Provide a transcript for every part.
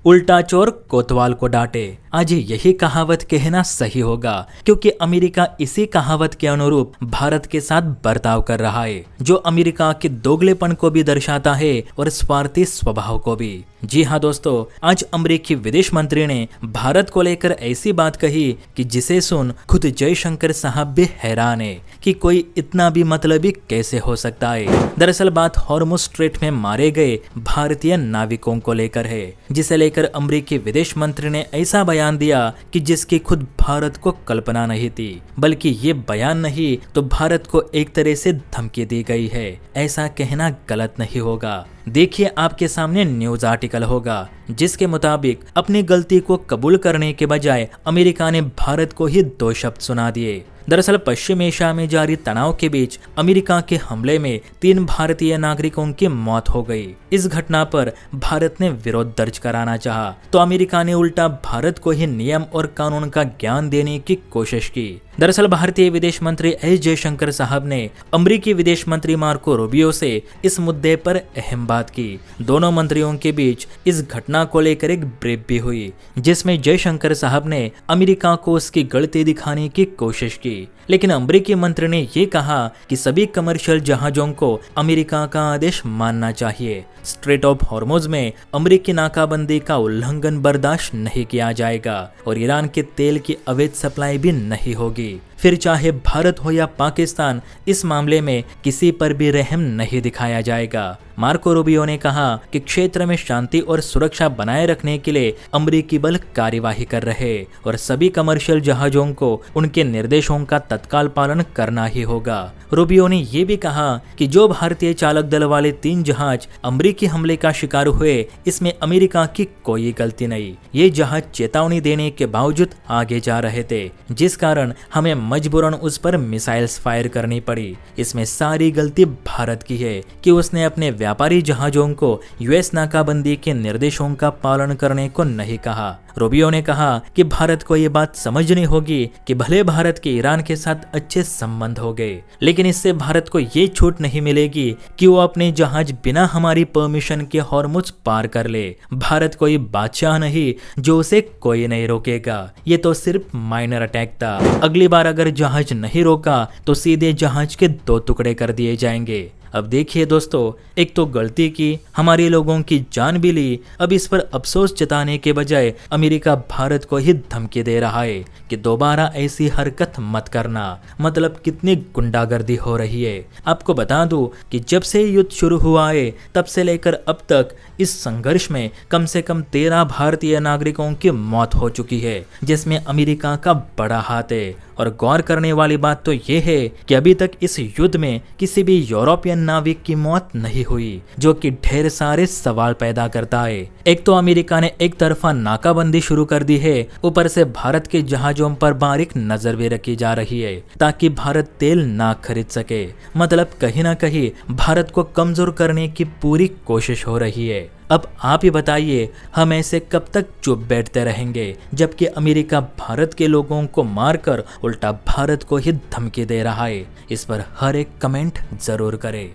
उल्टा चोर कोतवाल को डांटे। आज यही कहावत कहना सही होगा, क्योंकि अमेरिका इसी कहावत के अनुरूप भारत के साथ बर्ताव कर रहा है, जो अमेरिका के दोगलेपन को भी दर्शाता है और स्वार्थी स्वभाव को भी। जी हाँ दोस्तों, आज अमेरिकी विदेश मंत्री ने भारत को लेकर ऐसी बात कही कि जिसे सुन खुद जयशंकर साहब भी हैरान है कि कोई इतना भी मतलबी कैसे हो सकता है। दरअसल बात हॉर्मुज स्ट्रेट में मारे गए भारतीय नाविकों को लेकर है, जिसे लेकर अमेरिकी विदेश मंत्री ने ऐसा बयान दिया कि जिसकी खुद भारत को कल्पना नहीं थी, बल्कि ये बयान नहीं तो भारत को एक तरह से धमकी दी गई है। ऐसा कहना गलत नहीं होगा। देखिए, आपके सामने न्यूज आर्टिकल होगा जिसके मुताबिक अपनी गलती को कबूल करने के बजाय अमेरिका ने भारत को ही 2 शब्द सुना दिए। दरअसल पश्चिम एशिया में जारी तनाव के बीच अमेरिका के हमले में 3 भारतीय नागरिकों की मौत हो गई। इस घटना पर भारत ने विरोध दर्ज कराना चाहा तो अमेरिका ने उल्टा भारत को ही नियम और कानून का ज्ञान देने की कोशिश की। दरअसल भारतीय विदेश मंत्री एस जयशंकर साहब ने अमेरिकी विदेश मंत्री मार्को रूबियो से इस मुद्दे पर अहम बात की। दोनों मंत्रियों के बीच इस घटना को लेकर एक ब्रीफ भी हुई, जिसमें जयशंकर साहब ने अमेरिका को उसकी गलती दिखाने की कोशिश की, लेकिन अमेरिकी मंत्री ने ये कहा कि सभी कमर्शियल जहाजों को अमेरिका का आदेश मानना चाहिए। स्ट्रेट ऑफ हॉर्मुज में अमेरिकी नाकाबंदी का उल्लंघन बर्दाश्त नहीं किया जाएगा और ईरान के तेल की अवैध सप्लाई भी नहीं होगी। फिर चाहे भारत हो या पाकिस्तान, इस मामले में किसी पर भी रहम नहीं दिखाया जाएगा। मार्को रूबियो ने कहा कि क्षेत्र में शांति और सुरक्षा बनाए रखने के लिए अमेरिकी बल कार्यवाही कर रहे और सभी कमर्शियल जहाजों को उनके निर्देशों का तत्काल पालन करना ही होगा। रूबियो ने यह भी कहा कि जो भारतीय चालक दल वाले 3 जहाज अमेरिकी हमले का शिकार हुए, इसमें अमेरिका की कोई गलती नहीं। ये जहाज चेतावनी देने के बावजूद आगे जा रहे थे, जिस कारण हमें मजबूरन उस पर मिसाइल्स फायर करनी पड़ी। इसमें सारी गलती भारत की है कि उसने अपने व्यापारी जहाजों को यूएस नाकाबंदी के निर्देशों का पालन करने को नहीं कहा। रूबियो ने कहा कि भारत को ये बात समझनी होगी कि भले भारत के ईरान के साथ अच्छे संबंध हो गए, लेकिन इससे भारत को ये छूट नहीं मिलेगी कि वो अपने जहाज बिना हमारी परमिशन के हॉर्मुज पार कर ले। भारत कोई बादशाह नहीं जो उसे कोई नहीं रोकेगा। ये तो सिर्फ माइनर अटैक था। अगली बार अगर जहाज नहीं रोका तो सीधे जहाज के 2 टुकड़े कर दिए जाएंगे। अब देखिए दोस्तों, एक तो गलती की, हमारे लोगों की जान भी ली, अब इस पर अफसोस जताने के बजाय अमेरिका भारत को ही धमकी दे रहा है कि दोबारा ऐसी हरकत मत करना। मतलब कितनी गुंडागर्दी हो रही है। आपको बता दूं कि जब से युद्ध शुरू हुआ है तब से लेकर अब तक इस संघर्ष में कम से कम 13 भारतीय नागरिकों की मौत हो चुकी है, जिसमें अमेरिका का बड़ा हाथ है। और गौर करने वाली बात तो ये है कि अभी तक इस युद्ध में किसी भी यूरोपियन नाविक की मौत नहीं हुई, जो कि ढेर सारे सवाल पैदा करता है। एक तो अमेरिका ने एक तरफा नाकाबंदी शुरू कर दी है, ऊपर से भारत के जहाजों पर बारीक नजर भी रखी जा रही है ताकि भारत तेल ना खरीद सके। मतलब कहीं ना कहीं भारत को कमजोर करने की पूरी कोशिश हो रही है। अब आप ही बताइए, हम ऐसे कब तक चुप बैठते रहेंगे जबकि अमेरिका भारत के लोगों को मारकर उल्टा भारत को ही धमकी दे रहा है। इस पर हर एक कमेंट जरूर करें।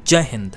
जय हिंद।